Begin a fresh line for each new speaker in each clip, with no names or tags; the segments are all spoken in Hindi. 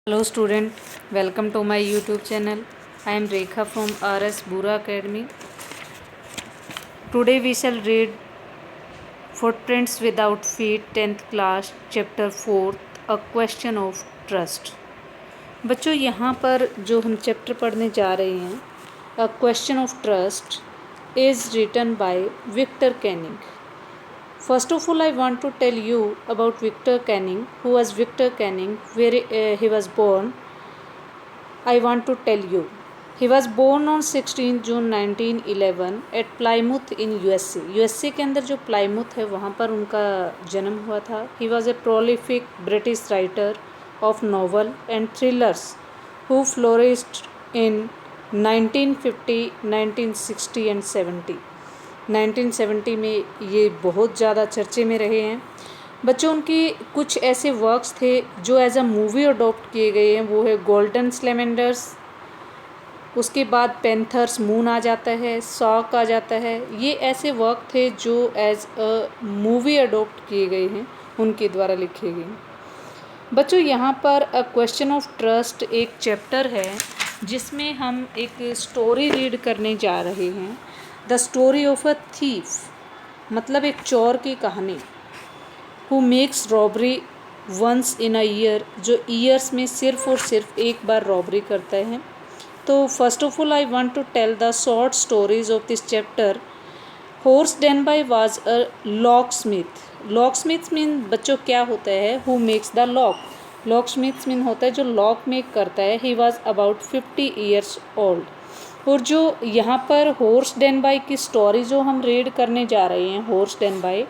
Hello student, welcome to my YouTube channel. I am Rekha from RS Bura Academy. Today we shall read Footprints Without Feet 10th class chapter 4 A Question of Trust. बच्चों यहाँ पर जो हम चैप्टर पढ़ने जा रहे हैं A Question of Trust is written by Victor Canning. First of all, I want to tell you about Victor Canning. Who was Victor Canning? Where he was born? I want to tell you. He was born on 16 June 1911 at Plymouth in USA. USA के अंदर जो प्लाईमुथ है वहाँ पर उनका जन्म हुआ था. He was a prolific British writer of novel and thrillers who flourished in 1950, 1960 and 70. 1970 में ये बहुत ज़्यादा चर्चे में रहे हैं. बच्चों उनकी कुछ ऐसे वर्क्स थे जो एज अ मूवी अडॉप्ट किए गए हैं. वो है गोल्डन स्लेमेंडर्स, उसके बाद पैंथर्स मून आ जाता है, सॉक आ जाता है. ये ऐसे वर्क थे जो एज अ मूवी अडॉप्ट किए गए हैं, उनके द्वारा लिखे गए. बच्चों यहाँ पर अ क्वेश्चन ऑफ ट्रस्ट एक चैप्टर है जिसमें हम एक स्टोरी रीड करने जा रहे हैं. The story of a thief, मतलब एक चोर की कहानी. Who makes robbery once in a year, जो ईयर्स में सिर्फ और सिर्फ एक बार रॉबरी करता है. तो first of all I want to tell the short stories of this chapter. Horace Danby was a locksmith. Locksmith mean बच्चों क्या होता है? Who makes the lock. Locksmith mean होता है जो लॉक मेक करता है. He was about 50 years old. और जो यहाँ पर होर्स डेनबाई की स्टोरी जो हम रीड करने जा रहे हैं, होर्स डेनबाई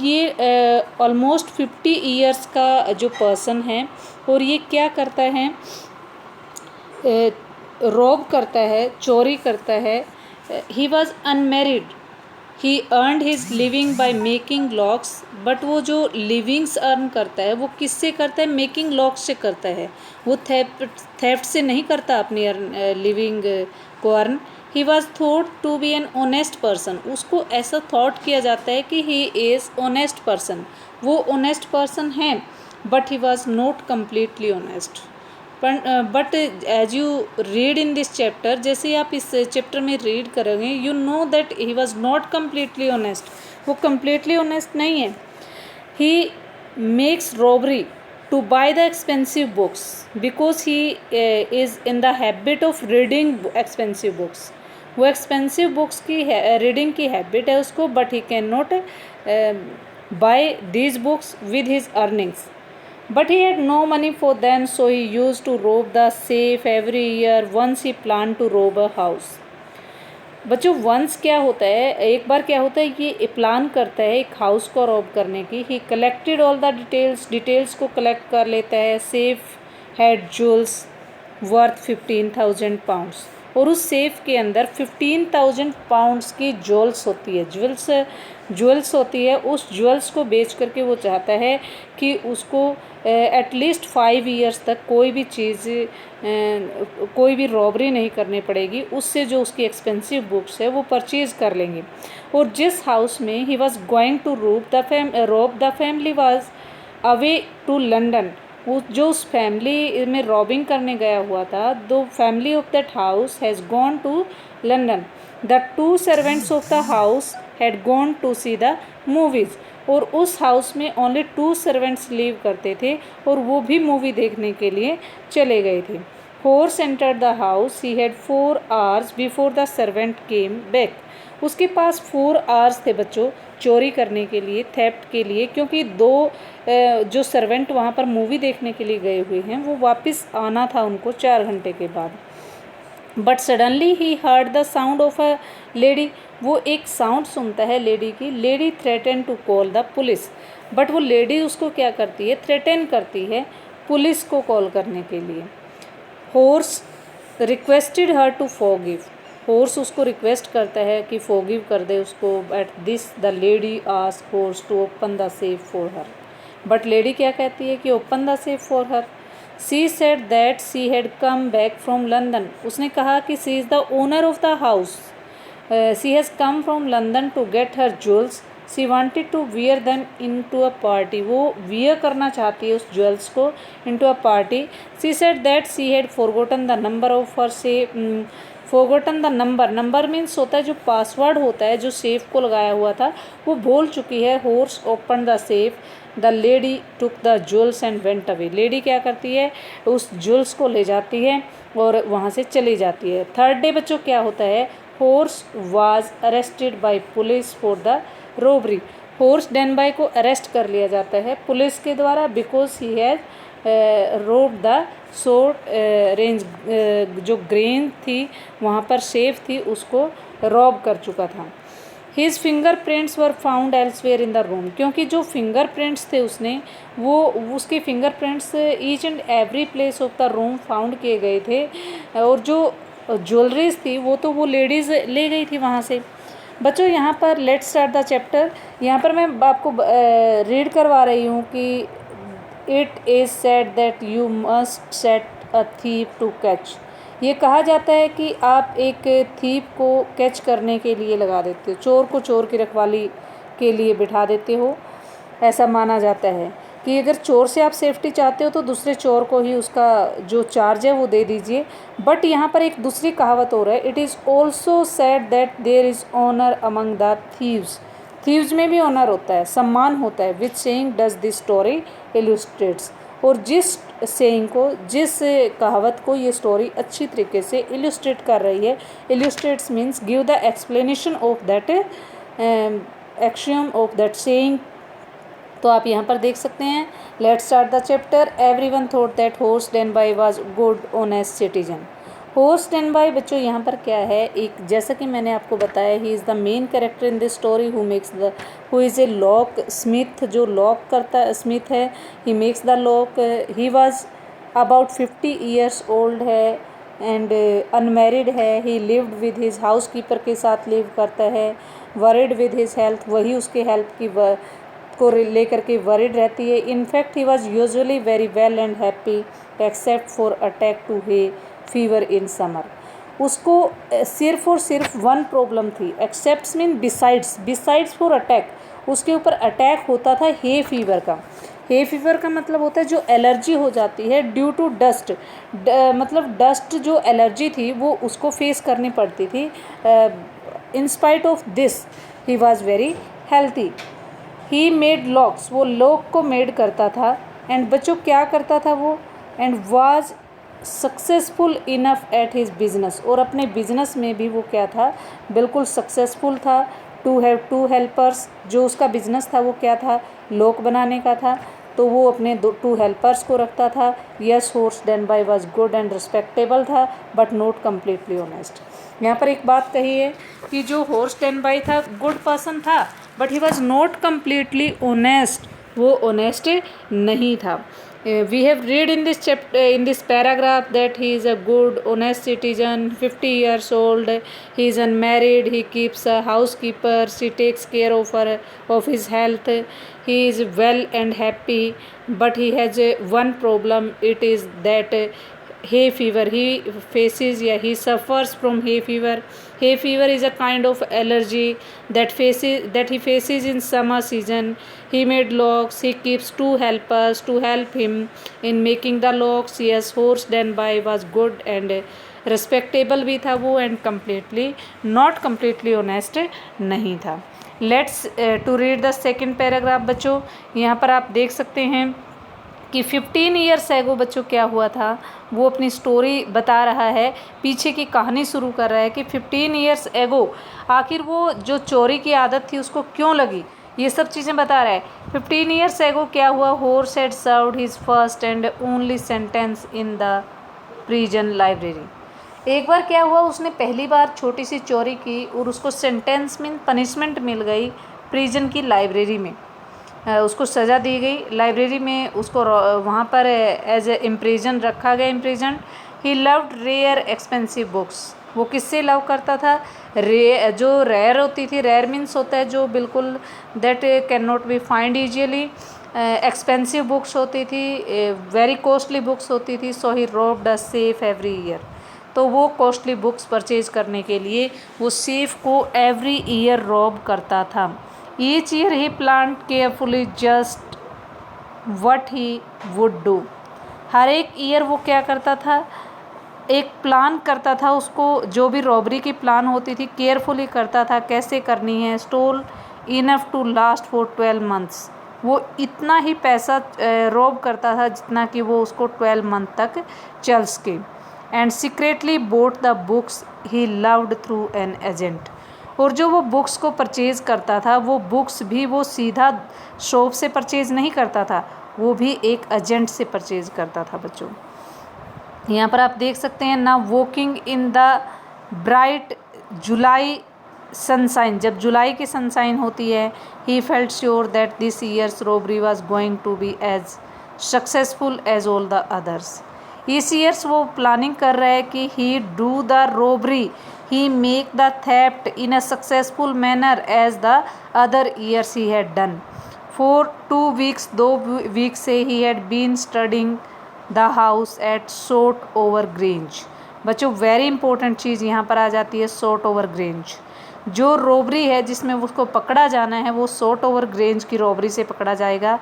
ये ऑलमोस्ट 50 ईयर्स का जो पर्सन है और ये क्या करता है? रॉब करता है, चोरी करता है. He was unmarried. He earned his living by making locks. But वो जो लिविंग्स अर्न करता है वो किससे करता है? मेकिंग लॉक्स से करता है. वो थेफ्ट से नहीं करता अपनी लिविंग को earn. He was thought to be an honest person. उसको ऐसा थॉट किया जाता है कि ही इज़ ऑनेस्ट पर्सन. वो ऑनेस्ट पर्सन है but he was not completely honest. But as you read in this chapter, जैसे आप इस चैप्टर में रीड करोगे, you know that he was not completely honest. वो कम्प्लीटली ऑनेस्ट नहीं है. He makes robbery to buy the expensive books because he is in the habit of reading expensive books. वो expensive books की reading की habit है उसको, but he cannot buy these books with his earnings. But he had no money for them, so he used to rob the safe every year. Once he planned to rob a house. बच्चों वंस क्या होता है? एक बार क्या होता है, ये प्लान करता है एक हाउस को रॉब करने की. ही कलेक्टेड ऑल द डिटेल्स को कलेक्ट कर लेता है. Safe had jewels worth 15,000 pounds. और उस सेफ के अंदर 15,000 पाउंड्स की ज्वेल्स होती है. ज्वेल्स होती है. उस ज्वेल्स को बेच करके वो चाहता है कि उसको एटलीस्ट 5 ईयर्स तक कोई भी चीज़, कोई भी रॉबरी नहीं करनी पड़ेगी. उससे जो उसकी एक्सपेंसिव बुक्स है वो परचेज़ कर लेंगे. और जिस हाउस में he was going to rob the family was away to London. वो जो उस फैमिली में रॉबिंग करने गया हुआ था, the family of that house has gone to London. The 2 servants of the house had gone to see the movies. और उस हाउस में ओनली 2 सर्वेंट्स लीव करते थे और वो भी मूवी देखने के लिए चले गए थे. Horace entered the house. He had 4 hours before the servant came back. उसके पास 4 आवर्स थे बच्चों चोरी करने के लिए, थेफ्ट के लिए, क्योंकि 2 जो सर्वेंट वहाँ पर मूवी देखने के लिए गए हुए हैं वो वापस आना था उनको 4 घंटे के बाद. But suddenly he heard the sound of a lady. वो एक साउंड सुनता है लेडी की. Lady threaten to call the police. But वो लेडी उसको क्या करती है? थ्रेटन करती है पुलिस को कॉल करने के लिए. Horace requested her to forgive. Horace उसको रिक्वेस्ट करता है कि फॉरगिव कर दे उसको. At this the lady ask Horace to open the safe for her. But lady क्या कहती है कि open the safe for her. She said that she had come back from London. उसने कहा कि she is the owner of the house. She has come from London to get her jewels. She wanted to wear them into a party, वो वियर करना चाहती है उस ज्वेल्स को into a party. She said that she had forgotten the number of her safe, forgotten the number, number means होता है जो पासवर्ड होता है जो सेफ को लगाया हुआ था वो भूल चुकी है। Horse open the safe, the lady took the jewels and went away, lady क्या करती है उस ज्वेल्स को ले जाती है और वहाँ से चली जाती है। थर्ड डे बच्चों क्या होता है, Horace was arrested by police for the robbery, Horace Danby को अरेस्ट कर लिया जाता है पुलिस के द्वारा because he has rob the short range, जो ग्रेन थी वहाँ पर सेफ थी उसको रॉब कर चुका था। His finger prints were found elsewhere in the room, क्योंकि जो फिंगर प्रिंट्स थे उसने वो उसके finger prints each and every place of the room found किए गए थे और जो ज्वेलरीज थी वो तो वो लेडीज़ ले गई थी वहाँ से। बच्चों यहाँ पर लेट्स स्टार्ट द चैप्टर, यहाँ पर मैं आपको रीड करवा रही हूँ कि it is said that you must set a thief to catch, ये कहा जाता है कि आप एक थीप को कैच करने के लिए लगा देते हो, चोर को चोर की रखवाली के लिए बिठा देते हो। ऐसा माना जाता है कि अगर चोर से आप सेफ्टी चाहते हो तो दूसरे चोर को ही उसका जो चार्ज है वो दे दीजिए। बट यहाँ पर एक दूसरी कहावत हो रहा है, it is also said that there is honour among the thieves, thieves में भी ऑनर होता है, सम्मान होता है। Which saying does this story illustrates, और जिस सेइंग को, जिस कहावत को ये स्टोरी अच्छी तरीके से इलुस्ट्रेट कर रही है, illustrates means give the explanation of that axiom of that saying. तो आप यहाँ पर देख सकते हैं, let's start the chapter. Everyone thought that Horace Danby was good honest citizen, Horace Danby बच्चों यहाँ पर क्या है, एक जैसा कि मैंने आपको बताया he is the main character in this story who is a lock Smith, जो लॉक करता स्मिथ है, he makes the lock, he was about 50 years old है एंड अनमैरिड है, ही lived with his house keeper के साथ लिव करता है, वरिड विद हिज हेल्थ, वही उसके हेल्थ की को लेकर के वरिड रहती है। In fact he was usually very well and happy except for attack to hay fever in summer, उसको सिर्फ और सिर्फ वन प्रॉब्लम थी, except mean besides for attack, उसके ऊपर अटैक होता था हे फीवर का। हे फीवर का मतलब होता है जो एलर्जी हो जाती है ड्यू टू डस्ट, मतलब डस्ट जो एलर्जी थी वो उसको फेस करनी पड़ती थी। In spite of this he was very healthy. He made locks, वो लॉक को मेड करता था एंड बच्चों क्या करता था वो, and was successful enough at his business, और अपने बिजनेस में भी वो क्या था, बिल्कुल सक्सेसफुल था। टू हैव टू हेल्पर्स, जो उसका बिजनेस था वो क्या था, लॉक बनाने का था, तो वो अपने 2 हेल्पर्स को रखता था। Yes Horace Danby was good and respectable था बट नॉट कम्प्लीटली ऑनेस्ट। यहाँ पर एक बात कही है कि जो हॉर्स डेनबाई था गुड पर्सन था but he was not completely honest, वो ऑनेस्ट नहीं था। We have read in this chapter, in this paragraph, that he is a good, honest citizen, 50 years old, he is unmarried, he keeps a housekeeper, she takes care of his health, he is well and happy, but he has one problem, it is that hay fever, he faces, he suffers from hay fever. Hay fever is a kind of allergy that he faces in summer season. He made locks, he keeps 2 helpers to help him in making the locks. Yes, horse Denby was good and respectable भी था वो, and not completely honest नहीं था। Let's to read the second paragraph बच्चों, यहाँ पर आप देख सकते हैं कि 15 ईयर्स एगो बच्चों क्या हुआ था, वो अपनी स्टोरी बता रहा है, पीछे की कहानी शुरू कर रहा है कि 15 ईयर्स एगो आखिर वो जो चोरी की आदत थी उसको क्यों लगी, ये सब चीज़ें बता रहा है। 15 ईयर्स एगो क्या हुआ, horse had served his first and only sentence in the prison library. एक बार क्या हुआ, उसने पहली बार छोटी सी चोरी की और उसको सेंटेंस मीन पनिशमेंट मिल गई प्रिजन की लाइब्रेरी में, उसको सज़ा दी गई लाइब्रेरी में, उसको वहाँ पर एज ए इम्प्रिजन रखा गया, imprison. He loved rare expensive books, वो किससे लव करता था, जो रेयर होती थी, रेयर मीन्स होता है जो बिल्कुल that can not be find easily, expensive books होती थी, वेरी कॉस्टली बुक्स होती थी। So he robbed a safe every year, तो वो कॉस्टली बुक्स परचेज करने के लिए वो सेफ को एवरी ईयर रॉब करता था। Each year he plan carefully just what he would do. हर एक ईयर वो क्या करता था, एक प्लान करता था, उसको जो भी रॉबरी की प्लान होती थी केयरफुली करता था, कैसे करनी है। Stole enough to last for 12 months. वो इतना ही पैसा रॉब करता था जितना कि वो उसको 12 मंथ तक चल सके। And secretly boat the books he loved through an agent. और जो वो बुक्स को परचेज़ करता था, वो बुक्स भी वो सीधा शॉप से परचेज़ नहीं करता था, वो भी एक एजेंट से परचेज़ करता था बच्चों। यहाँ पर आप देख सकते हैं ना, walking in the bright July sunshine, जब जुलाई की सनसाइन होती है, he felt sure that this year's robbery was going to be as successful as all the others. इस ईयर्स वो प्लानिंग कर रहा है कि he do the robbery, he make the theft in a successful manner as the other years he had done. For 2 weeks, 2 week से he had been studying the house at Shotover Grange. बच्चों वेरी इंपॉर्टेंट चीज़ यहाँ पर आ जाती है, सोट ओवर ग्रेंज। जो रॉबरी है जिसमें उसको पकड़ा जाना है, वो सोट ओवर ग्रेंज की रॉबरी से पकड़ा जाएगा।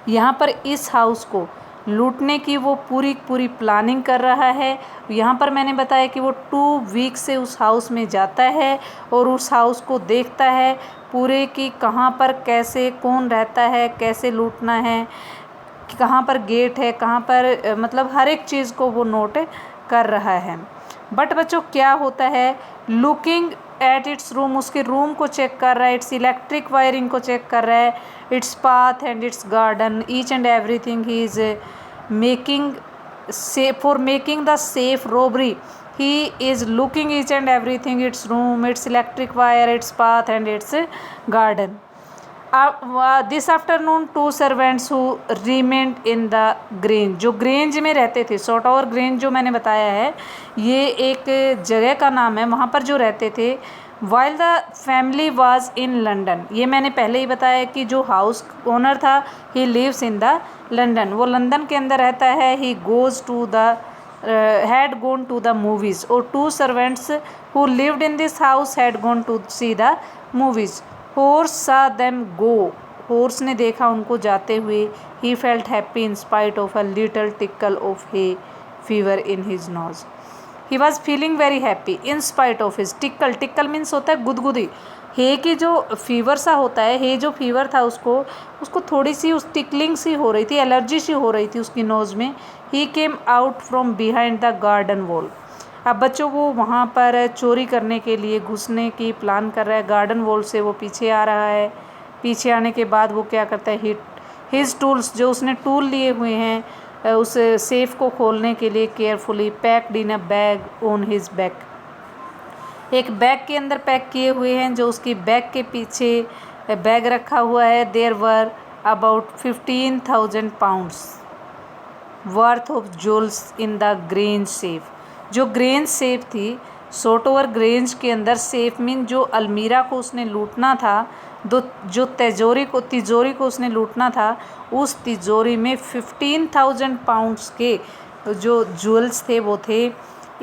यहाँ पर इस हाउस को लूटने की वो पूरी प्लानिंग कर रहा है। यहाँ पर मैंने बताया कि वो 2 वीक से उस हाउस में जाता है और उस हाउस को देखता है पूरे की, कहाँ पर कैसे कौन रहता है, कैसे लूटना है, कहाँ पर गेट है, कहाँ पर मतलब हर एक चीज़ को वो नोट कर रहा है। बट बच्चों क्या होता है, लुकिंग एट इट्स रूम, उसके रूम को चेक कर रहा है, इट्स इलेक्ट्रिक वायरिंग को चेक कर रहा है, its path and it's garden, each and everything he is making for making the safe robbery. He is looking each and everything, it's room, it's electric wire, its path and it's garden. This afternoon 2 servants who remained in the grange, जो ग्रेंज में रहते थे, सोट ओवर ग्रेंज जो मैंने बताया है, ये एक जगह का नाम है, वहाँ पर जो रहते थे। While the family was in London, ये मैंने पहले ही बताया कि जो हाउस ओनर था, he lives in the London, वो लंदन के अंदर रहता है। He goes to the had gone to the movies, और 2 servants who lived in this house had gone to see the movies. Horse saw them go, horse ने देखा उनको जाते हुए। He felt happy in spite of a little tickle of hay fever in his nose. He was feeling very happy in spite of his tickle, tickle means होता है गुदगुदी। हे की जो फीवर सा होता है, हे जो फीवर था उसको थोड़ी सी उस टिकलिंग सी हो रही थी, एलर्जी सी हो रही थी उसकी नोज़ में। He came out from behind the garden wall. अब बच्चों वो वहाँ पर चोरी करने के लिए घुसने की प्लान कर रहा है, गार्डन वॉल से वो पीछे आ रहा है। पीछे आने के बाद वो क्या करता है, हिज टूल्स, जो उसने टूल लिए हुए हैं उस सेफ को खोलने के लिए, carefully packed in a bag on his back, एक बैग के अंदर पैक किए हुए हैं, जो उसकी बैग के पीछे बैग रखा हुआ है। There were about 15,000 pounds worth of jewels in the Grange safe. जो ग्रेंज सेफ थी, सोट ओवर ग्रेंज के अंदर, सेफ मीन जो अलमीरा को उसने लूटना था, जो तिजोरी को उसने लूटना था, उस तिजोरी में 15,000 पाउंड्स के जो ज्वेल्स थे वो थे।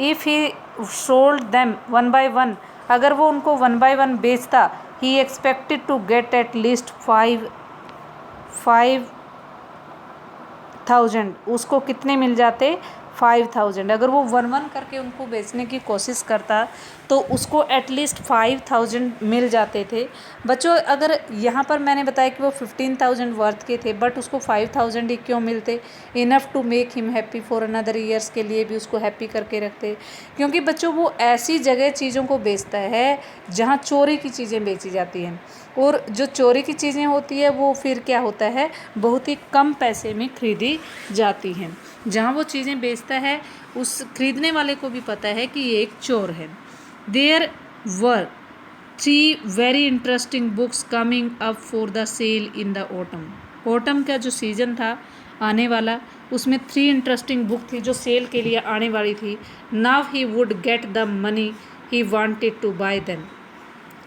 If he sold them 1 by 1, अगर वो उनको 1 by 1 बेचता, he expected to get at least 5,000, उसको कितने मिल जाते, 5,000। अगर वो 1-1 करके उनको बेचने की कोशिश करता तो उसको एटलीस्ट 5,000 मिल जाते थे। बच्चों अगर यहाँ पर मैंने बताया कि वो 15,000 वर्थ के थे, बट उसको 5,000 ही क्यों मिलते, enough to make him happy for another years, के लिए भी उसको हैप्पी करके रखते। क्योंकि बच्चों वो ऐसी जगह चीज़ों को बेचता है जहाँ चोरी की चीज़ें बेची जाती हैं, और जो चोरी की चीज़ें होती है वो फिर क्या होता है, बहुत ही कम पैसे में खरीदी जाती हैं। जहाँ वो चीज़ें बेचता है उस खरीदने वाले को भी पता है कि ये एक चोर है। There were 3 very interesting books coming up for the sale in the autumn. Autumn का जो सीज़न था आने वाला, उसमें 3 इंटरेस्टिंग बुक थी जो सेल के लिए आने वाली थी। Now he would get the money he wanted to buy them.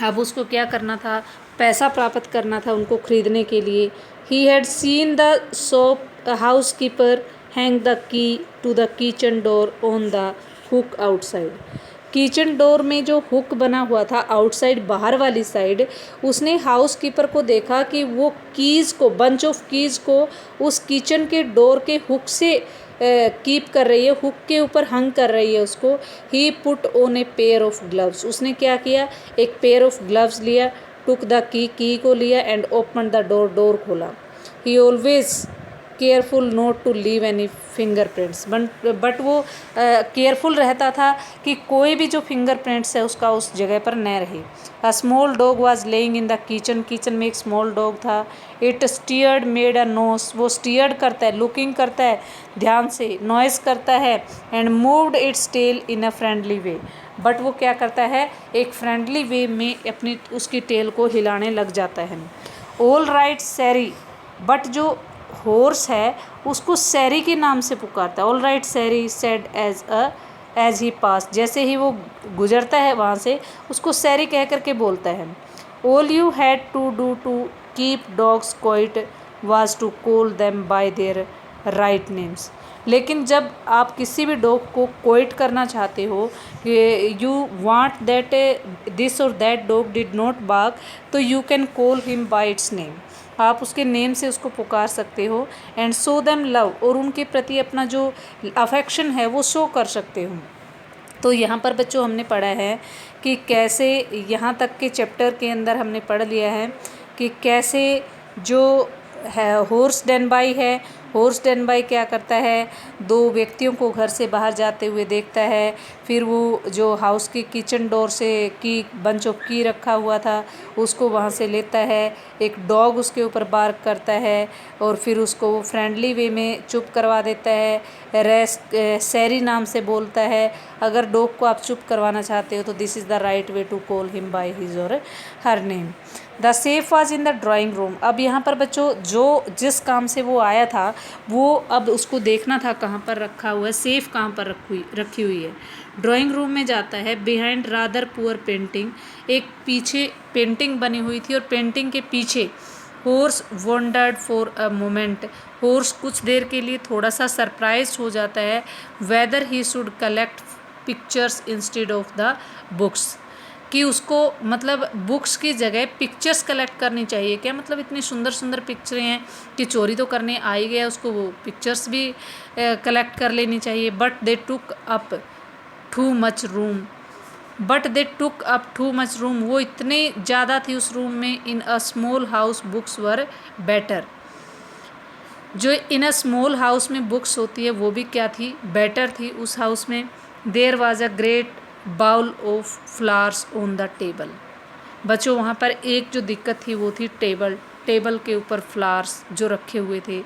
अब उसको क्या करना था, पैसा प्राप्त करना था उनको खरीदने के लिए। He had seen the shop house keeper hang the key to the kitchen door on the hook outside. Kitchen door में जो हुक बना हुआ था आउटसाइड बाहर वाली साइड, उसने हाउस कीपर को देखा कि वो कीज़ को, बंच ऑफ कीज़ को उस किचन के डोर के हुक से कीप कर रही है, हुक के ऊपर हंग कर रही है उसको। He put on a pair of gloves, उसने क्या किया, एक पेयर ऑफ ग्लव्स लिया, टुक द की को लिया and open the door, door खोला। He always careful not to leave any fingerprints, but वो केयरफुल रहता था कि कोई भी जो फिंगरप्रिंट्स है उसका उस जगह पर न रहे। A small dog was lying in the kitchen, kitchen में एक स्मॉल डॉग था। It stirred made a noise, वो स्टीयर्ड करता है, लुकिंग करता है ध्यान से, नॉइस करता है, and moved its tail in a friendly way, but वो क्या करता है, एक फ्रेंडली वे में अपनी उसकी टेल को हिलाने लग जाता है। ऑल राइट सैरी, बट जो हॉर्स है उसको सैरी के नाम से पुकारता है। ऑल राइट सैरी सेड एज ही पास, जैसे ही वो गुजरता है वहाँ से उसको सैरी कह करके बोलता है। All you had to do to keep dogs quiet was to call them by their right names, लेकिन जब आप किसी भी डॉग को क्वाइट करना चाहते हो, you want that this or that dog did not bark, तो you can call him by its name, आप उसके नेम से उसको पुकार सकते हो। एंड शो देम लव, और उनके प्रति अपना जो अफेक्शन है वो शो कर सकते हो। तो यहाँ पर बच्चों हमने पढ़ा है कि कैसे, यहाँ तक के चैप्टर के अंदर हमने पढ़ लिया है कि कैसे जो है हॉर्स डेनबाई है, हॉर्स डेनबाई क्या करता है, दो व्यक्तियों को घर से बाहर जाते हुए देखता है, फिर वो जो हाउस की किचन डोर से की बंच ऑफ की रखा हुआ था उसको वहाँ से लेता है, एक डॉग उसके ऊपर बार्क करता है और फिर उसको वो फ्रेंडली वे में चुप करवा देता है, रेस्ट सैरी नाम से बोलता है। अगर डॉग को आप चुप करवाना चाहते हो तो this is the right way to call him by his or her name. The safe was in the drawing room, अब यहाँ पर बच्चों जो जिस काम से वो आया था वो अब उसको देखना था कहाँ पर रखा हुआ है, सेफ कहाँ पर रखी हुई है। ड्राइंग रूम में जाता है, बिहाइंड रादर पुअर पेंटिंग, एक पीछे पेंटिंग बनी हुई थी और पेंटिंग के पीछे Horace wondered for a moment, Horace कुछ देर के लिए थोड़ा सा सरप्राइज हो जाता है, weather he should collect pictures instead of the books, कि उसको मतलब बुक्स की जगह पिक्चर्स कलेक्ट करनी चाहिए क्या, मतलब इतनी सुंदर सुंदर पिक्चरें हैं कि चोरी तो करने आ ही गया, उसको वो पिक्चर्स भी कलेक्ट कर लेनी चाहिए। But they took up too much room, but they took up too much room, वो इतने ज़्यादा थी उस रूम में। In a small house books were better, जो इन अ स्मॉल हाउस में बुक्स होती है वो भी क्या थी, बेटर थी उस हाउस में। There was a great bowl of flowers on the table, बच्चों वहाँ पर एक जो दिक्कत थी वो थी टेबल के ऊपर फ्लावर्स जो रखे हुए थे।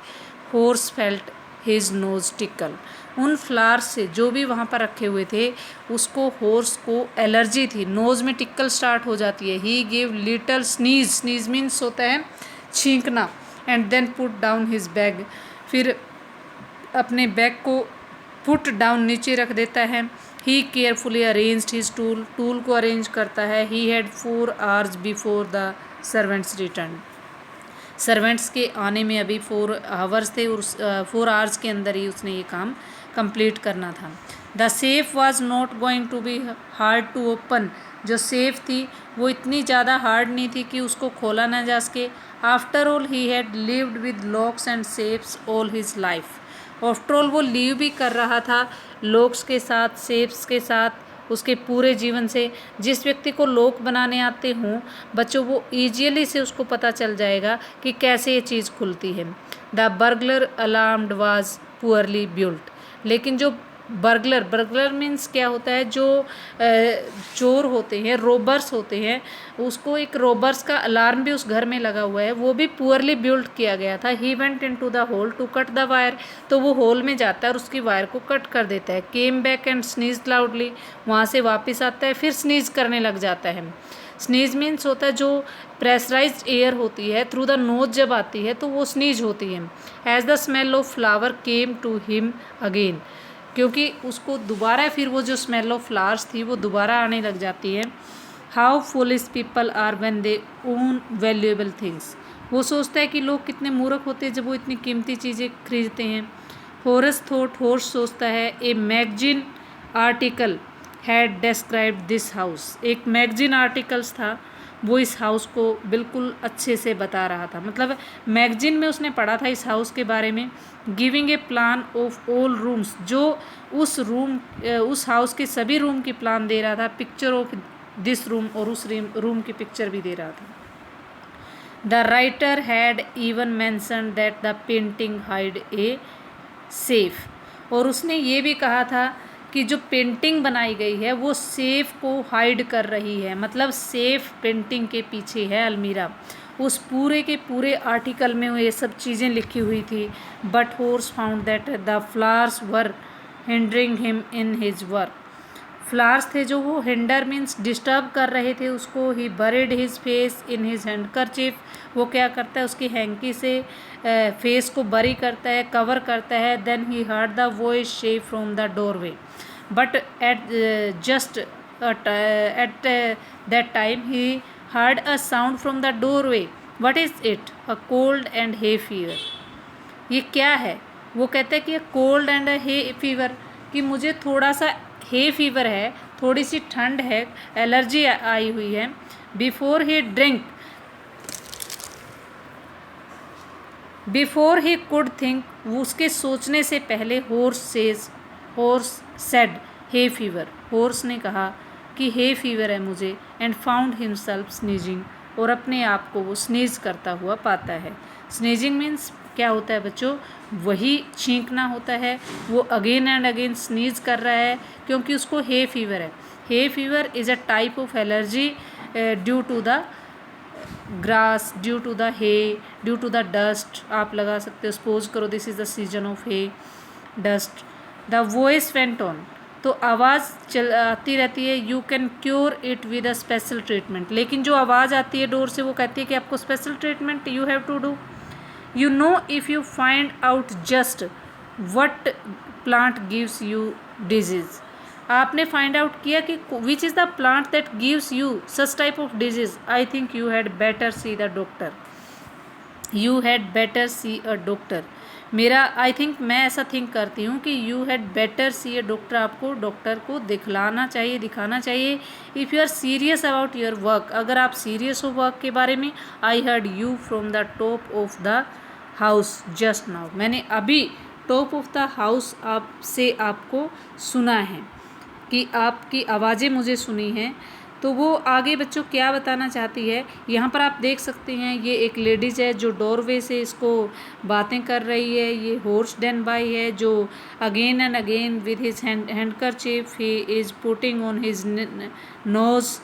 Horse felt his nose tackle, उन फ्लावर्स से जो भी वहाँ पर रखे हुए थे उसको हॉर्स को एलर्जी थी, नोज में टिक्कल स्टार्ट हो जाती है। He give little sneeze, sneeze means होता है छींकना, and then put down his bag, फिर अपने बैग को पुट डाउन नीचे रख देता है। He carefully arranged his tool, tool को अरेंज करता है। He had 4 hours before the servants return, servants के आने में अभी 4 hours थे और 4 hours के अंदर ही उसने ये काम कंप्लीट करना था। The safe was not going to be hard to open, जो सेफ थी वो इतनी ज़्यादा हार्ड नहीं थी कि उसको खोला ना जा सके। After all he had lived with locks and safes all his life, after all वो लीव भी कर रहा था लॉक्स के साथ, सेफ्स के साथ उसके पूरे जीवन से। जिस व्यक्ति को लॉक बनाने आते हों बच्चों, वो ईजियली से उसको पता चल जाएगा कि कैसे ये चीज़ खुलती है। The burglar alarmed was poorly built, लेकिन जो बर्गलर मीन्स क्या होता है, जो चोर होते हैं, रोबर्स होते हैं, उसको एक रोबर्स का अलार्म भी उस घर में लगा हुआ है, वो भी पुअरली बिल्ड किया गया था। He went into the hole to cut the wire, तो वो होल में जाता है और उसकी वायर को कट कर देता है। Came back and sneeze loudly, वहाँ से वापस आता है फिर स्नीज करने लग जाता है। स्नीज मीन्स होता है जो प्रेशराइज्ड एयर होती है थ्रू द नोज जब आती है तो वो स्नीज होती है। As the smell of flower came to him again, क्योंकि उसको दोबारा फिर वो जो स्मेल ऑफ फ्लावर्स थी वो दोबारा आने लग जाती है। How foolish people are when they own valuable things, वो सोचता है कि लोग कितने मूर्ख होते हैं जब वो इतनी कीमती चीज़ें खरीदते हैं। हॉरस थॉट, हॉर्स सोचता है, a magazine article had described this house. एक मैगजीन आर्टिकल्स था, वो इस हाउस को बिल्कुल अच्छे से बता रहा था, मतलब मैगजीन में उसने पढ़ा था इस हाउस के बारे में। Giving a plan of all rooms, जो उस हाउस के सभी रूम की प्लान दे रहा था, पिक्चर ऑफ दिस रूम, और उस रूम की पिक्चर भी दे रहा था। The writer had even mention that the painting hide a safe, और उसने ये भी कहा था कि जो पेंटिंग बनाई गई है वो सेफ को हाइड कर रही है, मतलब सेफ पेंटिंग के पीछे है अलमीरा। उस पूरे के पूरे आर्टिकल में ये सब चीज़ें लिखी हुई थी। But Horace found that the flowers were hindering him in his work. Flowers थे जो वो हिंडर मीन्स डिस्टर्ब कर रहे थे उसको। He buried his face in his handkerchief, वो क्या करता है उसकी हैंकी से फेस को बरी करता है, कवर करता है। Then he heard the voice shape from the doorway, but at just at that time he heard a sound from the doorway. What is it? A cold and hay fever. ये क्या है? वो कहते हैं कि कोल्ड एंड हे फीवर, कि मुझे थोड़ा सा हे फीवर है, थोड़ी सी ठंड है, एलर्जी आई हुई है। बिफोर ही कुड थिंक, उसके सोचने से पहले horse said hay fever, horse ने कहा कि हे फीवर है मुझे। एंड फाउंड हिमसेल्फ स्नीजिंग, और अपने आप को वो स्नीज करता हुआ पाता है। स्नीजिंग मीन्स क्या होता है बच्चों? वही छींकना होता है। वो अगेन एंड अगेन स्नीज कर रहा है क्योंकि उसको हे फीवर है। Hay fever is a type of allergy due to the grass, due to the hay, due to the dust. आप लगा सकते हो, सपोज करो this is the season of hay, dust. The voice went on, तो आवाज़ आती रहती है। You can cure it with a special treatment, लेकिन जो आवाज़ आती है डोर से वो कहती है कि आपको special treatment you have to do. You know, if you find out just what plant gives you disease, आपने फाइंड आउट किया कि which is the plant that gives you such type of disease, I think you had better see the doctor. You had better see a doctor, मेरा आई थिंक, मैं ऐसा थिंक करती हूँ कि you had better see a doctor, आपको डॉक्टर को दिखलाना चाहिए, दिखाना चाहिए। If you are serious about your work, अगर आप सीरियस हो वर्क के बारे में। I heard you from the top of the house just now, मैंने अभी टॉप ऑफ द हाउस आपसे आपको सुना है, कि आपकी आवाज़ें मुझे सुनी हैं। तो वो आगे बच्चों क्या बताना चाहती है, यहाँ पर आप देख सकते हैं ये एक लेडीज़ है जो डोरवे से इसको बातें कर रही है। ये हॉर्स डेन बाई है जो again and again with his handkerchief he is putting on his nose.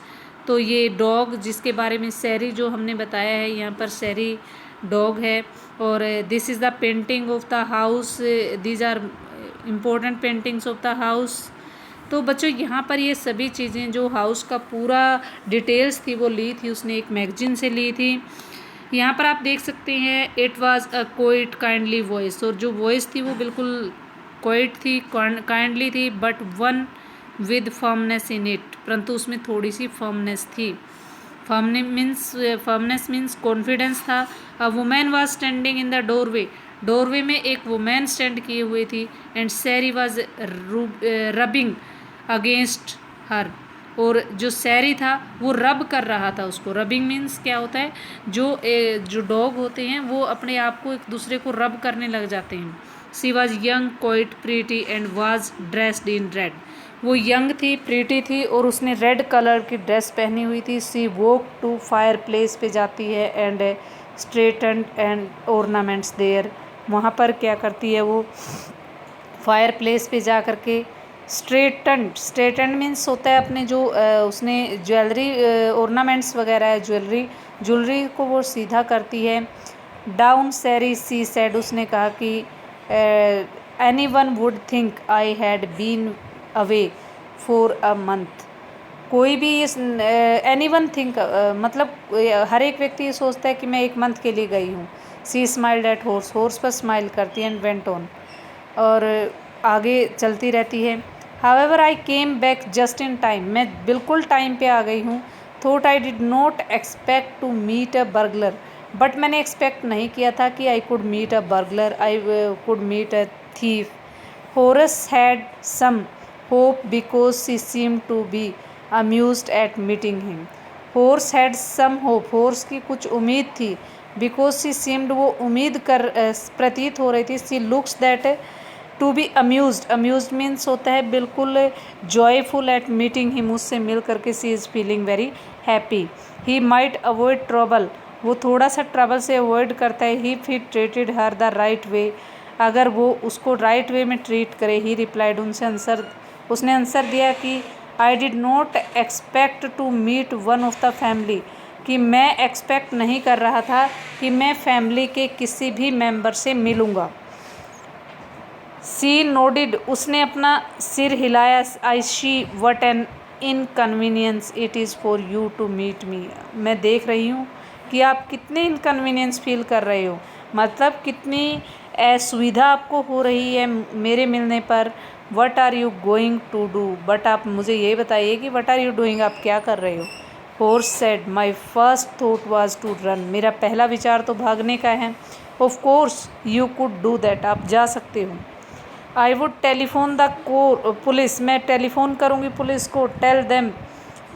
तो ये डॉग जिसके बारे में सैरी जो हमने बताया है, यहाँ पर सैरी डॉग है। और this is the painting of the house, these are important paintings of the house. तो बच्चों यहाँ पर ये सभी चीज़ें जो हाउस का पूरा डिटेल्स थी वो ली थी उसने एक मैगजीन से ली थी। यहाँ पर आप देख सकते हैं it was a quite kindly voice, और जो वॉइस थी वो बिल्कुल क्वाइट थी, काइंडली थी, but one with firmness in it, परंतु उसमें थोड़ी सी फर्मनेस थी। फर्मनेस मीन्स कॉन्फिडेंस था। A woman was standing in the doorway, doorway में एक वुमेन स्टैंड किए हुई थी। एंड सैरी वाज रबिंग अगेंस्ट हर, और जो सैरी था वो रब कर रहा था उसको। रबिंग मीन्स क्या होता है, जो डॉग होते हैं वो अपने आप को एक दूसरे को रब करने लग जाते हैं। She was young quite pretty and was dressed in red, वो यंग थी, प्रीटी थी, और उसने रेड कलर की ड्रेस पहनी हुई थी। She walk to fireplace पे जाती है and straighten and ornaments there, वहाँ पर क्या करती है वो फायर प्लेस पे जा कर के स्ट्रेटन मीन्स होता है अपने जो उसने ज्वेलरी ऑर्नामेंट्स वगैरह है, ज्वेलरी को वो सीधा करती है। डाउन सैरी सी सेड, उसने कहा कि anyone would think I had been away for a month, कोई भी इस एनी वन थिंक मतलब हर एक व्यक्ति ये सोचता है कि मैं एक मंथ के लिए गई हूँ। सी स्माइल्ड एट हॉर्स, हॉर्स पर स्माइल करती है एंड वेंट ऑन, और आगे चलती रहती है। However I came back just in time, मैं बिल्कुल टाइम पे आ गई हूँ। Thought I did not expect to meet a burglar, but मैंने एक्सपेक्ट नहीं किया था कि I could meet a burglar, I could meet a thief. Horace had some hope because she seemed to be amused at meeting him. Horse had some hope, horse की कुछ उम्मीद थी, because she seemed वो उम्मीद कर प्रतीत हो रही थी, she looks that to be amused, amused means होता है बिल्कुल जॉयफुल एट मीटिंग हिम, उससे मिल करके she is feeling very happy. He might avoid trouble, वो थोड़ा सा ट्रबल से अवॉइड करता है. ही फिर ट्रीटेड हर द राइट वे, अगर वो उसको राइट वे में ट्रीट करे. ही रिप्लाइड, उसने आंसर दिया कि I did not expect to meet one of the family, कि मैं एक्सपेक्ट नहीं कर रहा था कि मैं फैमिली के किसी भी मेंबर से मिलूँगा. सी नोडिड, उसने अपना सिर हिलाया. I see what an inconvenience it is for you to meet me, मैं देख रही हूँ कि आप कितने इनकन्वीनियंस फील कर रहे हो, मतलब कितनी असुविधा आपको हो रही है मेरे मिलने पर. What are you going to do, but आप मुझे ये बताइए कि वट आर यू डूइंग, आप क्या कर रहे हो. Horace said, my first thought was to run, मेरा पहला विचार तो भागने का है. Of course you could do that, आप जा सकते हो. I would telephone the police, मैं टेलीफोन करूँगी पुलिस को. टेल देम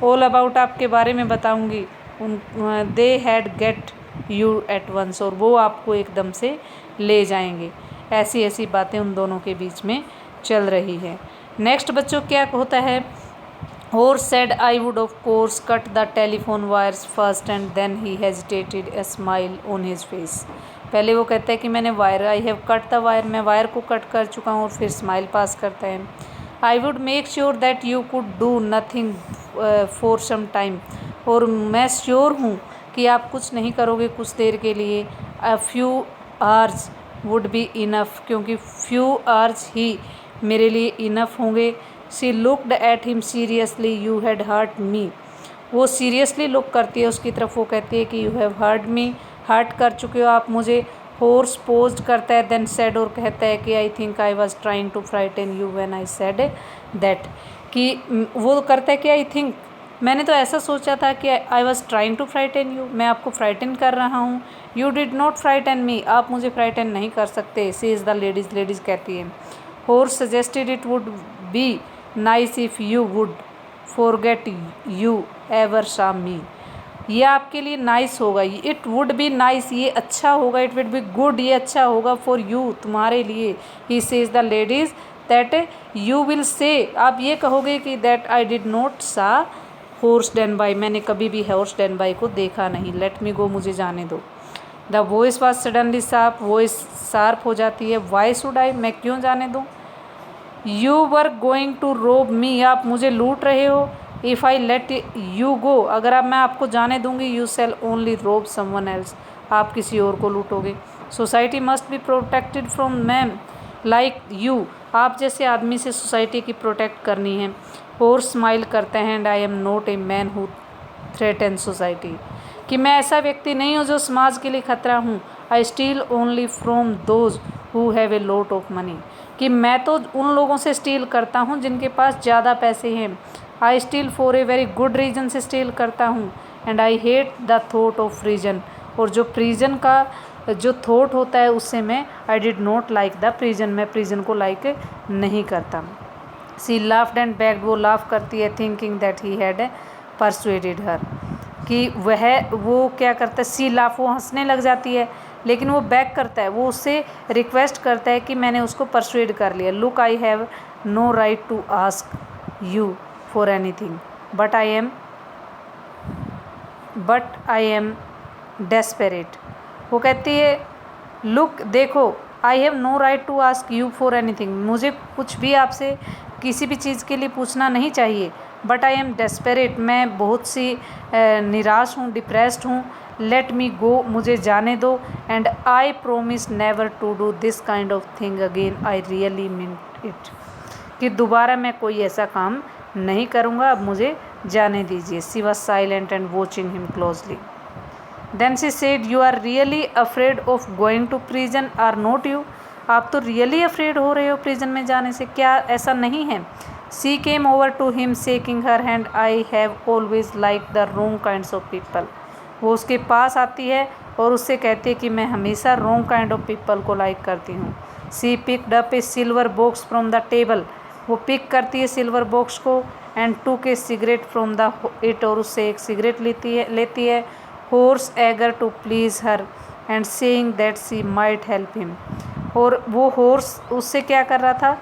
ऑल अबाउट, आपके बारे में बताऊँगी. They had get you at once, और वो आपको एकदम से ले जाएंगे. ऐसी ऐसी बातें उन दोनों के बीच में चल रही है. नेक्स्ट बच्चों क्या होता है. Horse said, I would of course cut the telephone wires first, and then he hesitated, a smile on his face. पहले वो कहता है कि मैंने wire, I have cut the wire, मैं वायर को कट कर चुका हूँ, और फिर स्माइल पास करता है. I would make sure that you could do nothing for some time, और मैं श्योर हूँ कि आप कुछ नहीं करोगे कुछ देर के लिए. A few hours would be enough, क्योंकि फ्यू आवर्स ही मेरे लिए इनफ होंगे. She looked at him seriously, you had hurt me, वो सीरियसली लुक करती है उसकी तरफ, वो कहती है कि you have hurt me, hurt कर चुके हो आप मुझे. हॉर्स पोज्ड करता है, देन सेड, और कहता है कि I think I was trying to frighten you when I said that, कि वो करता है कि आई थिंक, मैंने तो ऐसा सोचा था कि I was trying to frighten you, मैं आपको फ्राइटन कर रहा हूँ. You did not frighten me, आप मुझे फ्राइटन नहीं कर सकते. She is the ladies, ladies कहती है. Horace suggested it would be nice if you would forget you ever saw me, ये आपके लिए नाइस होगा. इट वुड बी नाइस, ये अच्छा होगा. इट वुड बी गुड, ये अच्छा होगा. फॉर यू, तुम्हारे लिए. He says the ladies that you will say, आप ये कहोगे कि दैट आई डिड नॉट सा हॉर्स डन बाई, मैंने कभी भी हॉर्स डन बाई को देखा नहीं. लेट मी गो, मुझे जाने दो. The voice was suddenly sharp, voice sharp हो जाती है. वाई शुड आई, मैं क्यों जाने दूँ. यू वर गोइंग टू रोब मी, आप मुझे लूट रहे हो. If I let you go, अगर आप मैं आपको जाने दूंगी, you shall only rob someone else, आप किसी और को लूटोगे. Society must be protected from men like you, आप जैसे आदमी से सोसाइटी की प्रोटेक्ट करनी है. हॉर्स स्माइल करते हैं. And I am not a man who threaten society, कि मैं ऐसा व्यक्ति नहीं हूँ जो समाज के लिए खतरा हूँ. I steal only from those who have a lot of money, कि मैं तो उन लोगों से स्टील करता हूँ जिनके पास ज़्यादा पैसे हैं. I steal for a very good reason से स्टील करता हूँ. And I hate the thought of prison, और जो प्रिजन का जो थॉट होता है उससे मैं, I did not like the prison, मैं प्रिजन को लाइक नहीं करता. सी लाफ्ड एंड बैग्ड, वो लाफ करती है. Thinking that he had persuaded her, कि वो क्या करता है. सी लाफ, वो हंसने लग जाती है, लेकिन वो बैक करता है, वो उससे रिक्वेस्ट करता है कि मैंने उसको परसुएड कर लिया. Look, I have no right to ask you for anything, but I am desperate. वो कहती है, लुक, देखो, I have no right to ask you for anything, मुझे कुछ भी आपसे किसी भी चीज़ के लिए पूछना नहीं चाहिए. बट आई एम डेस्परेट, मैं बहुत सी निराश हूँ, डिप्रेस्ड हूँ. लेट मी गो, मुझे जाने दो. And I promise never to do this kind of thing again, I really mean it, कि दोबारा मैं कोई ऐसा काम नहीं करूँगा, अब मुझे जाने दीजिए. She was silent and watching him closely. Then she said, you are really afraid of going to prison are not you, आप तो रियली अफ्रेड हो रहे हो प्रिजन में जाने से, क्या ऐसा नहीं है. She came over to him shaking her hand, I have always like the wrong kinds of people, वो उसके पास आती है और उससे कहती है कि मैं हमेशा रॉन्ग काइंड ऑफ पीपल को लाइक करती हूँ. She picked up a silver box from the table, वो पिक करती है सिल्वर बॉक्स को and took a cigarette from the it, और उससे एक सिगरेट लेती है Horace eager to please her and saying that she might help him. और वो हॉर्स उससे क्या कर रहा था,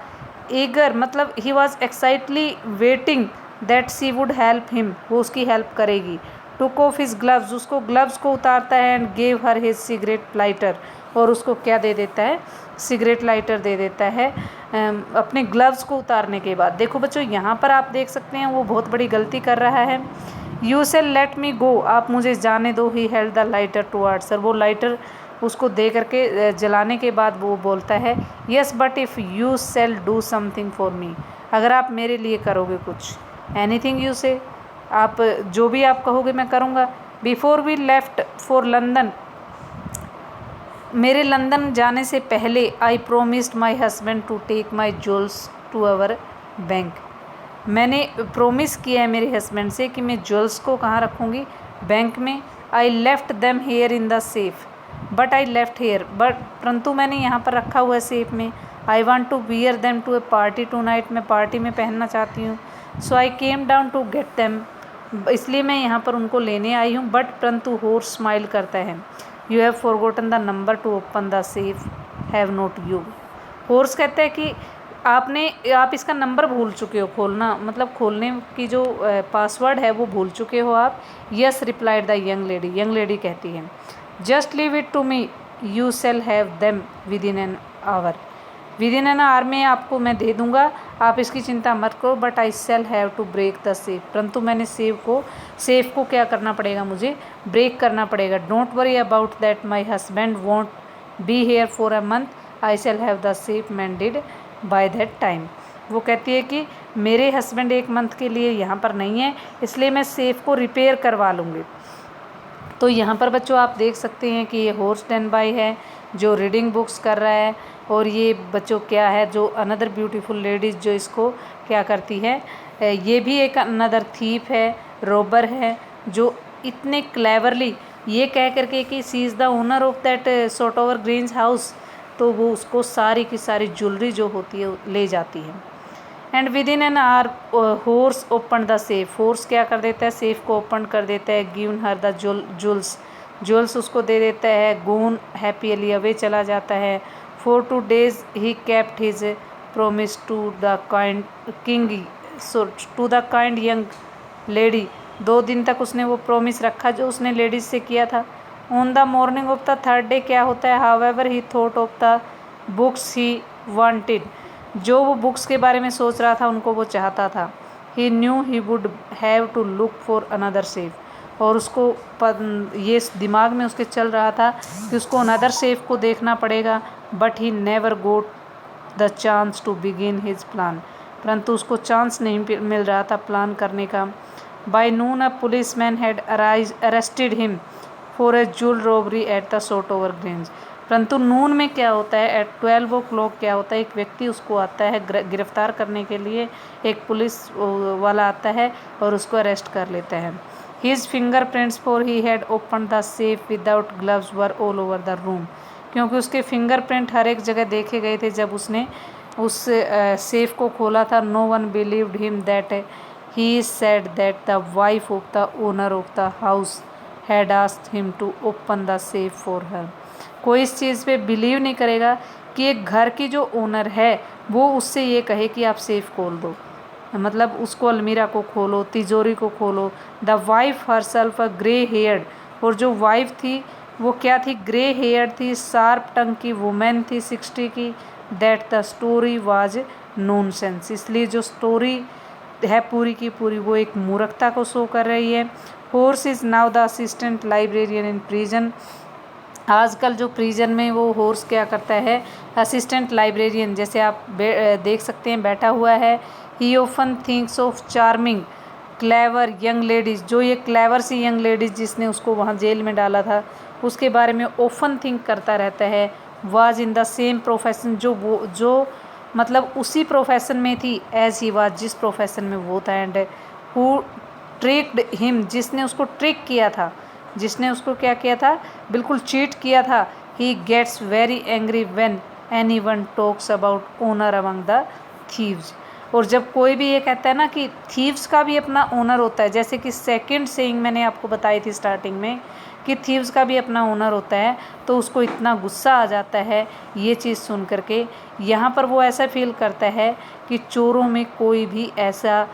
एगर मतलब he was excitedly waiting that she would help him, वो उसकी हेल्प करेगी। टुक ऑफ हिज ग्लव्स, उसको ग्लव्स को उतारता है and gave her his cigarette lighter, और उसको क्या दे देता है, सिगरेट लाइटर दे देता है अपने ग्लव्स को उतारने के बाद। देखो बच्चों यहाँ पर आप देख सकते हैं वो बहुत बड़ी गलती कर रहा है। यू सेल लेट मी गो, आप मुझे जाने दो। He held the lighter towards हर, वो लाइटर उसको दे करके जलाने के बाद वो बोलता है yes but if you shall do something for me, अगर आप मेरे लिए करोगे कुछ, एनीथिंग यू से, आप जो भी आप कहोगे मैं करूँगा। Before we left for London, मेरे लंदन जाने से पहले I promised my husband to take my jewels to our bank, मैंने प्रोमिस किया है मेरे हस्बैंड से कि मैं ज्वेल्स को कहाँ रखूँगी, बैंक में। I left them here in the safe but I left here, but परंतु मैंने यहाँ पर रखा हुआ है सेफ में। I want to wear them to a party tonight, मैं पार्टी में पहनना चाहती हूँ। So I came down to get them, इसलिए मैं यहाँ पर उनको लेने आई हूँ। बट परंतु हॉर्स स्माइल करता है। You have forgotten the number two open the safe, have not you. Horse कहता है कि आप इसका नंबर भूल चुके हो खोलना, मतलब खोलने की जो पासवर्ड है वो भूल चुके हो आप। Yes replied the young lady कहती है just leave it to me, you shall have them within an hour, within an hour में आपको मैं दे दूंगा, आप इसकी चिंता मत करो। But I shall have to break the safe, परंतु मैंने सेफ को क्या करना पड़ेगा, मुझे ब्रेक करना पड़ेगा। Don't worry about that, my husband won't be here for a month, I shall have the safe mended by that time. वो कहती है कि मेरे हस्बैंड 1 मंथ के लिए यहाँ पर नहीं है, इसलिए मैं सेफ को रिपेयर करवा लूँगी। तो यहाँ पर बच्चों आप देख सकते हैं कि ये हॉर्स स्टैंड बाय है जो रीडिंग बुक्स कर रहा है, और ये बच्चों क्या है जो अनदर ब्यूटीफुल लेडीज़ जो इसको क्या करती है, ये भी एक अनदर थीप है, रॉबर है, जो इतने क्लेवरली ये कह करके कि she is the owner of that sort over greens house, तो वो उसको सारी की सारी ज्वेलरी जो होती है ले जाती है। And with in an our horse open the safe, horse क्या कर देता है, सेफ को ओपन कर देता है। गिवन हर द ज्वेल्स उसको दे देता है। गून हैप्पीली अवे चला जाता है। For 2 days he kept his promise to the kind young lady, 2 दिन तक उसने वो प्रोमिस रखा जो उसने लेडीज से किया था। On the morning of the 3rd day क्या होता है, however he thought of the books he wanted, जो वो बुक्स के बारे में सोच रहा था उनको वो चाहता था। He knew he would have to look for another safe, और उसको ये दिमाग में उसके चल रहा था कि उसको अनदर सेफ को देखना पड़ेगा। But he never got the chance to begin his plan, परंतु उसको चांस नहीं मिल रहा था प्लान करने का। By noon a police man had arrested him for a jewel robbery at the sort over grange, परंतु नून में क्या होता है, एट 12 o'clock क्या होता है, एक व्यक्ति उसको आता है गिरफ्तार करने के लिए, एक पुलिस वाला आता है और उसको अरेस्ट कर लेता है। His finger prints for he had open the safe without gloves were all over the room, क्योंकि उसके फिंगरप्रिंट हर एक जगह देखे गए थे जब उसने उस सेफ को खोला था। No one believed him that he said that the wife of the owner of the house had asked him to open the safe for her, कोई इस चीज़ पे बिलीव नहीं करेगा कि एक घर की जो ओनर है वो उससे ये कहे कि आप सेफ खोल दो, मतलब उसको अलमीरा को खोलो, तिजोरी को खोलो। The wife her self a grey heard, और जो वाइफ थी वो क्या थी, ग्रे हेयर थी, शार्प टंग की वुमेन थी 60 की। That the story was nonsense, इसलिए जो स्टोरी है पूरी की पूरी वो एक मूर्खता को शो कर रही है। Horse is now the assistant librarian in prison, आजकल जो प्रिजन में वो हॉर्स क्या करता है, असिस्टेंट लाइब्रेरियन जैसे आप देख सकते हैं बैठा हुआ है। ही often thinks of charming clever young ladies, जो ये क्लेवर सी यंग लेडीज़ जिसने उसको वहाँ जेल में डाला था उसके बारे में ऑफन थिंक करता रहता है। Was in the same profession, जो मतलब उसी प्रोफेशन में थी एज ही वाज, जिस प्रोफेशन में वो था। एंड हु ट्रिक्ड हिम, जिसने उसको ट्रिक किया था, जिसने उसको क्या किया था, बिल्कुल चीट किया था। He gets very angry when anyone talks about honour among the thieves, और जब कोई भी ये कहता है ना कि थीव्स का भी अपना ओनर होता है, जैसे कि सेकंड सेइंग मैंने आपको बताई थी स्टार्टिंग में कि थीव्स का भी अपना ओनर होता है, तो उसको इतना गुस्सा आ जाता है ये चीज़ सुन करके। यहाँ पर वो ऐसा फील करता है कि चोरों में कोई भी ऐसा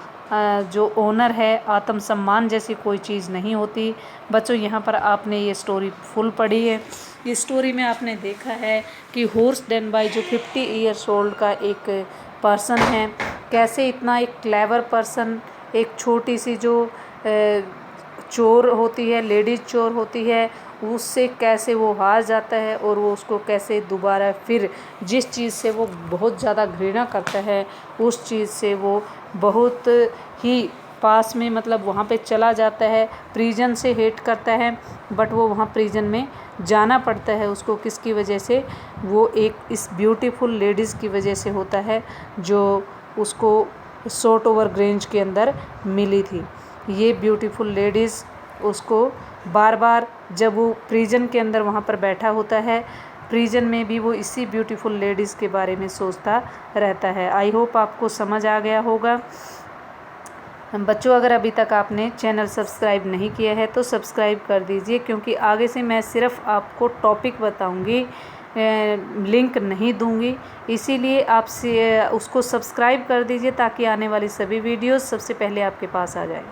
जो ओनर है, आत्मसम्मान जैसी कोई चीज़ नहीं होती। बच्चों यहाँ पर आपने ये स्टोरी फुल पढ़ी है। इस स्टोरी में आपने देखा है कि होर्स डेनबाई जो 50 ईयर्स ओल्ड का एक पर्सन है, कैसे इतना एक क्लेवर पर्सन, एक छोटी सी जो चोर होती है, लेडीज चोर होती है, उससे कैसे वो हार जाता है और वो उसको कैसे दोबारा फिर जिस चीज़ से वो बहुत ज़्यादा घृणा करता है उस चीज़ से वो बहुत ही पास में मतलब वहाँ पे चला जाता है। प्रिजन से हेट करता है बट वो वहाँ प्रिजन में जाना पड़ता है उसको, किसकी वजह से? वो एक इस ब्यूटीफुल लेडीज़ की वजह से होता है जो उसको शॉर्ट ओवर ग्रेंज के अंदर मिली थी। ये ब्यूटीफुल लेडीज़ उसको बार बार जब वो प्रिजन के अंदर वहाँ पर बैठा होता है, प्रिजन में भी वो इसी ब्यूटीफुल लेडीज़ के बारे में सोचता रहता है। आई होप आपको समझ आ गया होगा। बच्चों अगर अभी तक आपने चैनल सब्सक्राइब नहीं किया है तो सब्सक्राइब कर दीजिए, क्योंकि आगे से मैं सिर्फ आपको टॉपिक बताऊंगी, लिंक नहीं दूंगी। इसीलिए आपसे उसको सब्सक्राइब कर दीजिए ताकि आने वाली सभी वीडियोस सबसे पहले आपके पास आ जाए।